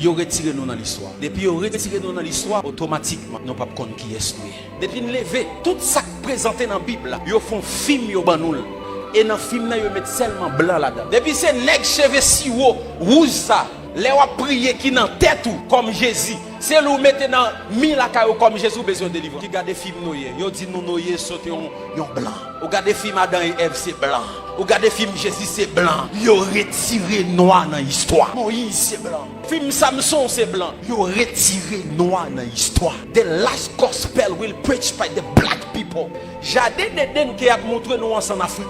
ils ont retiré nous dans l'histoire. Depuis ils ont retiré nous dans l'histoire, automatiquement, nous ne pouvons pas connaître qui est nous. Depuis nous lever, tout ça présenté dans la Bible, ils font film, ils ont et dans le film, ils mettent seulement blanc là-dedans. Depuis c'est nèg cheveux si haut, rouge ça. Les wa prier qui dans tête ou comme Jésus. C'est nous mettez dans mille akayo comme Jésus besoin de délivrer. Qui garde film noyer, yo dit nous noyer sauter yon blanc. Ou garde film Adam et Ève c'est blanc. Ou garde film Jésus c'est blanc. Yo retiré noir dans l'histoire. Moïse c'est blanc. Film Samson c'est blanc. Yo retiré noir dans l'histoire. The last gospel will preach by the black people. Jardin d'Éden qui a montré nous en Afrique.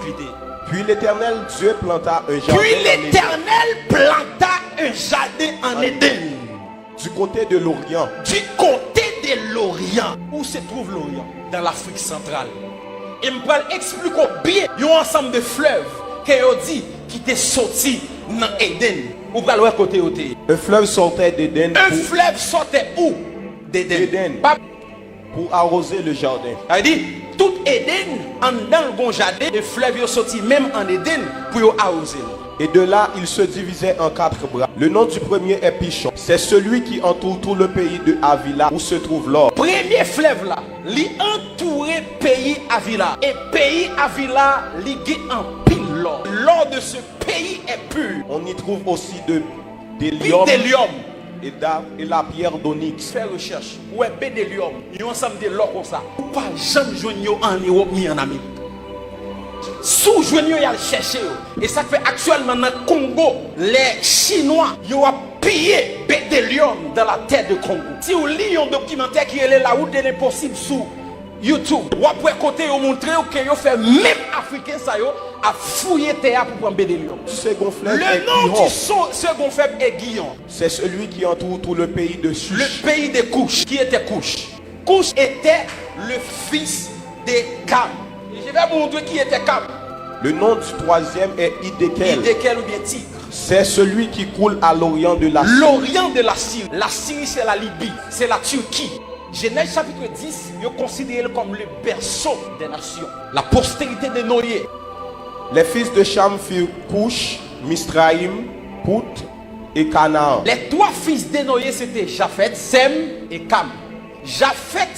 Puis l'Éternel Dieu planta un jardin. Puis l'Éternel planta un jardin en Éden. Du côté de l'Orient. Du côté de l'Orient. Où se trouve l'Orient? Dans l'Afrique centrale. Et je vais expliquer bien. Il y a un ensemble de fleuves qui ont dit qui étaient sortis dans Éden. Où va le côté côté? Un fleuve sortait d'Éden. Un fleuve sortait où? D'Éden. Pour arroser le jardin. Il dit tout Éden en dans le bon jardin. Le fleuve est sorti même en Éden pour arroser. Et de là, il se divisait en 4 bras. Le nom du premier est Pichon. C'est celui qui entoure tout le pays de Havila où se trouve l'or. Premier fleuve là, il entourait pays Havila. Et pays Havila, il en pile l'or. L'or de ce pays est pur. On y trouve aussi des lions et la pierre d'onyx. Fais recherche. Ouais, bédélium. Il y a ensemble de l'or comme ça. Pas jamais joindre en Europe ni en Amérique. Sous joigneux y a cherché et ça fait actuellement dans le Congo les Chinois ils ont pillé bédélium dans la terre de Congo. Si vous lisez un documentaire qui est la route de l'impossible sur YouTube, vous pouvez côté vous montrer que vous fait même africain ça yo a fouiller terre pour prendre bédélium. Le nom du second fleuve est Guillon. C'est celui qui entoure tout le pays de Cush. Le pays de Cush. Qui était Cush? Cush était le fils de Cam. Je vais vous montrer qui était Cam. Le nom du troisième est Hiddekel. Hiddekel ou bien Tigre. C'est celui qui coule à l'orient de la Syrie. L'orient de la Syrie. La Syrie c'est la Libye, c'est la Turquie. Genèse chapitre 10, il est considéré comme le berceau des nations. La postérité de Noé. Les fils de Cham furent Cush, Misraïm, Pout et Canaan. Les 3 fils de Noé c'était Japhet, Sem et Cam. Japhet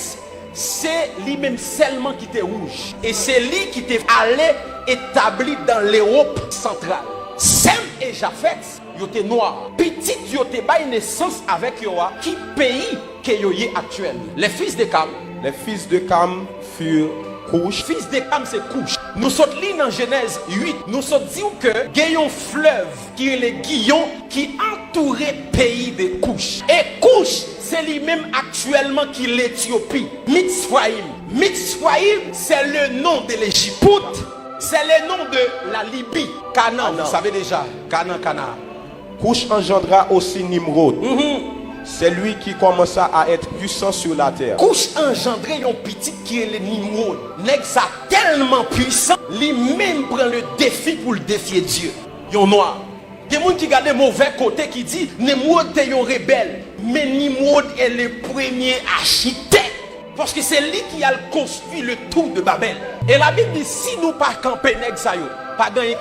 c'est lui-même seulement qui était rouge. Et c'est lui qui était allé établi dans l'Europe centrale. Sem et Japhet, ils étaient noirs. Petit, ils étaient bail naissance avec Yoa. Qui pays que Yoye actuel? Les fils de Cam. Les fils de Cam furent Cush. Fils de Cam, c'est Cush. Nous sommes là dans Genèse 8. Nous sommes dit que il y a un fleuve qui est le Guillon qui entourait le pays de Cush. Et Cush, c'est lui-même actuellement qui est l'Éthiopie. Mitzrayim. Mitzrayim, c'est le nom de l'Égypte. C'est le nom de la Libye. Canaan, vous savez déjà. Canaan. Cush engendra aussi Nimrod. C'est lui qui commença à être puissant sur la terre. Cush engendré un petit qui est le Nimrod. Nèg ça tellement puissant, lui-même prend le défi pour le défier Dieu. Yon noir. Des gens qui regardent mauvais côté qui dit Nimrod est un rebelle. Mais Nimrod est le premier architecte. Parce que c'est lui qui a construit le tour de Babel. Et la Bible dit si nous pas camper nèg ça yo, pas gagner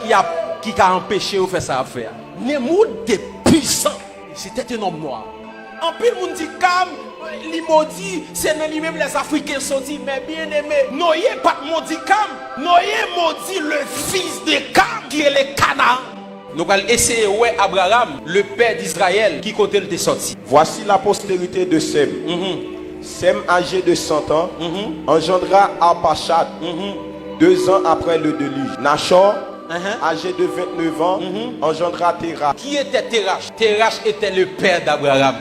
qui a empêché de faire ça à faire. Nimrod est puissant. C'était un homme noir. En plus, on dit Cam, les maudits, c'est dans lui-même les Africains sont dit, mais bien aimé, Noé pas maudit Cam, Noé maudit le fils de Cam qui est le Canaan. Nous allons essayer ouais Abraham, le père d'Israël, qui côté le sorti. Voici la postérité de Sem. Sem, âgé de 100 ans, engendra Arpachad 2 ans après le déluge. Nachor, âgé de 29 ans, engendra Terach. Qui était Terach? Terach était le père d'Abraham.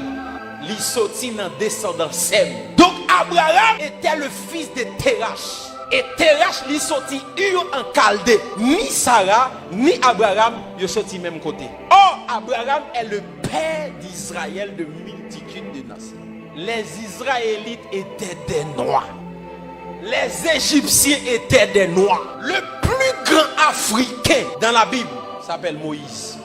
Il sortit dans descendance Sem. Donc Abraham était le fils de Terach. Et Terach lui sorti Ur en Chaldée. Ni Sarah, ni Abraham, ils sorti même côté. Or, Abraham est le père d'Israël de multitude de nations. Les Israélites étaient des noirs. Les Égyptiens étaient des noirs. Le plus grand Africain dans la Bible s'appelle Moïse.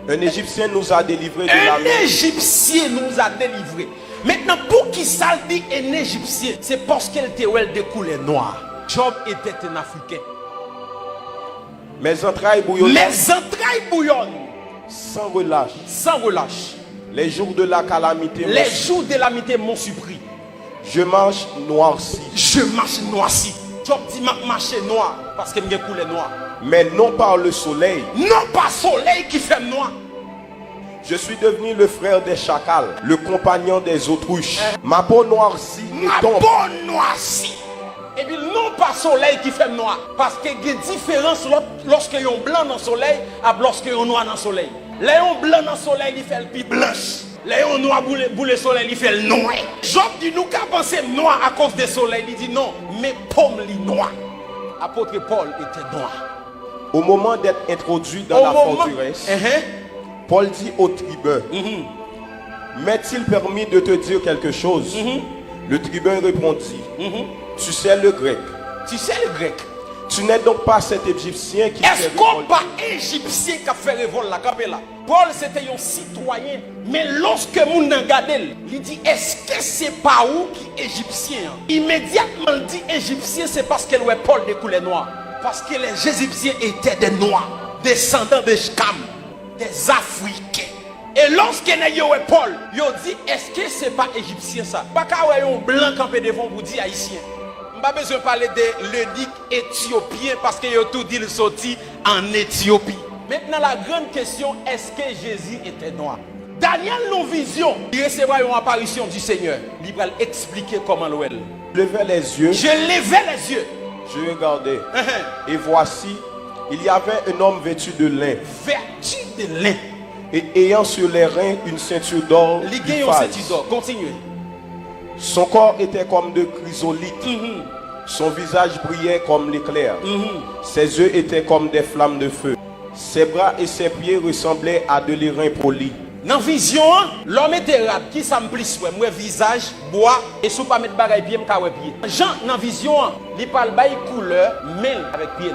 Un Égyptien nous a délivrés de la main. Un Égyptien nous a délivrés. Maintenant, pour qui ça dit un Égyptien? C'est parce qu'elle était de couleur noire. Job était un Africain. Mes entrailles bouillonnent. Les entrailles bouillonnent. Sans relâche. Sans relâche. Les jours de la calamité. Les jours de la calamité m'ont surpris. Je marche noirci. Je marche noirci. Job dit marcher noir parce que me coulé noir. Mais non par le soleil. Non pas soleil qui fait noir. Je suis devenu le frère des chacals, le compagnon des autruches. Ma peau noircie Ma tombe. peau noircie. Et puis non pas soleil qui fait noir. Parce qu'il y a une différence lorsque y a un blanc dans le soleil et lorsque y a un noir dans le soleil. Là, un blanc dans le soleil, il fait le plus blanche. Là, un noir pour le soleil, il fait le noir. Job dit nous qu'à penser noir à cause du soleil. Il dit non, mais pomme li noir. Apôtre Paul était noir. Au moment d'être introduit dans la forteresse, Paul dit au tribun, m'est-il permis de te dire quelque chose? Le tribun répondit, tu sais le grec. Tu sais le grec. Tu n'es donc pas cet Égyptien qui Est-ce qu'on pas Égyptien qui a fait révolte là? Paul c'était un citoyen. Mais lorsque moun nan gade, il dit est-ce que c'est pas où qui est Égyptien? Immédiatement il dit Égyptien, c'est parce que ouais Paul de couleur noire. Parce que les Égyptiens étaient des noirs, descendants de Sham, des Africains. Et lorsque ouais Paul, il dit est-ce que c'est pas Égyptien ça? Pas qu'à ouais un blanc campé devant vous dire haïtien. Pas besoin de parler de l'eunuque éthiopien parce que tout dit le sorti en Éthiopie. Maintenant la grande question, est-ce que Jésus était noir? Daniel non vision, il recevra une apparition du Seigneur. Il va expliquer comment l'ouel. Je levais les yeux. Je levais les yeux. Je regardais. Et voici, il y avait un homme vêtu de lin. Vêtu de lin. Et ayant sur les reins une ceinture d'or. Continuez. Son corps était comme de chrysolite. Son visage brillait comme l'éclair. Ses yeux étaient comme des flammes de feu. Ses bras et ses pieds ressemblaient à de l'airain poli. Dans la vision, l'homme était rap qui s'emplit moi visage, bois et sous pas mettre bagaille pied m'ka pied. Jean dans la vision, il parle bail couleur mêle avec pied.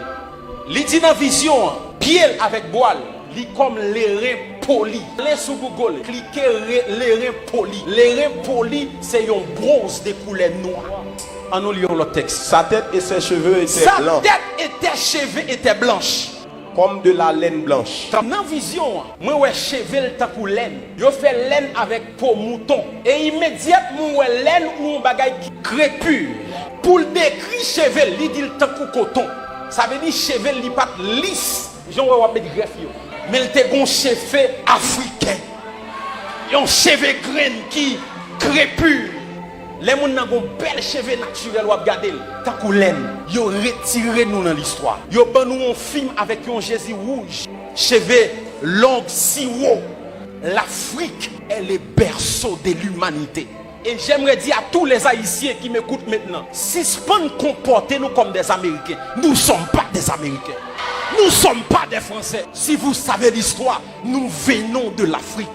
Il dit dans la vision, pied avec bois, il comme l'airain poli. Les sous Google, cliquez l'airain poli. L'airain poli, c'est un bronze de couleur noire. En nous lisons le texte. Sa tête et ses cheveux étaient blancs. Sa tête et ses cheveux étaient blanches. Comme de la laine blanche. Dans la vision, moi ouais cheveux tant pour laine. Yo fait laine avec peau mouton. Et immédiatement ouais laine ou un bagage qui crépule. Pour le décrire cheveux, il dit tant pour coton. Ça veut dire cheveux li pas lisse. J'en vais mettre greffe yo. Mais il te gon cheveux africain. Yon cheveux grain qui crépule. Les gens qui ont bel cheveux naturel ou regarder tant que laine, ils ont retiré nous dans l'histoire. Ils ont ban nous un film avec un Jésus rouge, cheveux longs si haut. L'Afrique est le berceau de l'humanité. Et j'aimerais dire à tous les Haïtiens qui m'écoutent maintenant, si ce pas nous comporter nous comme des Américains, nous ne sommes pas des Américains. Nous ne sommes pas des Français. Si vous savez l'histoire, nous venons de l'Afrique.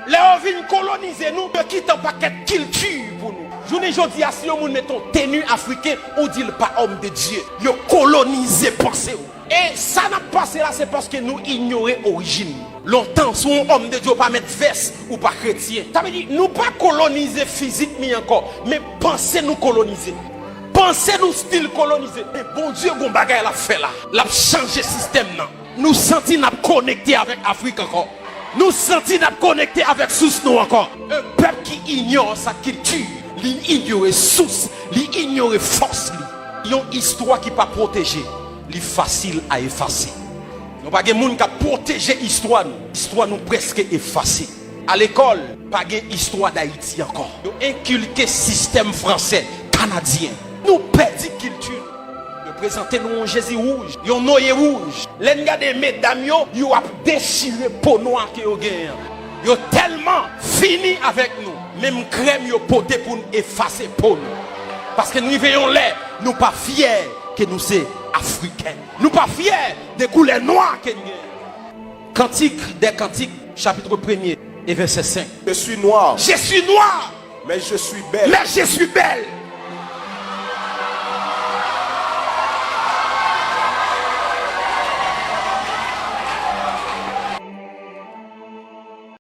Les gens viennent coloniser nous, de quitter un paquet de culture pour nous. Je ne dis pas si nous mettons tenue africain, on dit pas homme de Dieu. Ils ont colonisé pensée. Et ça n'a pas passé là, c'est parce que nous ignorons l'origine. Longtemps, si un homme de Dieu pas mettre veste ou pas chrétien. Ça veut dire nous pas coloniser physiquement encore, mais pensez nous coloniser. Pensez nous style colonisé. Et bon Dieu, bon bagay la fait là. La changer système là. Nous sentons nous connecter avec Afrique encore. Nous sentons nous connecter avec source nous encore. Un peuple qui ignore sa culture, il ignore source, il ignore force. Il y a une histoire qui pas protéger, il est facile à effacer. Nous pas de monde qui protéger l'histoire nous. L'histoire nous presque effacée. À l'école, pas de histoire d'Haïti encore. Nous inculquer système français, canadien. Nous perdons culture. Nous présentons nous un Jésus rouge, un Noé rouge. Les gars des mesdames, ils ont déchiré peau noire que vous gagnez. Ils ont tellement fini avec nous. Même crème yo poté pour nous effacer pour nous. Parce que nous veillons l'air, nous pas fiers que nous sommes africains. Nous pas fiers des couleurs noires que nous avons. Cantique des Cantiques, chapitre 1er et verset 5. Je suis noir. Je suis noir. Mais je suis belle. Mais je suis belle.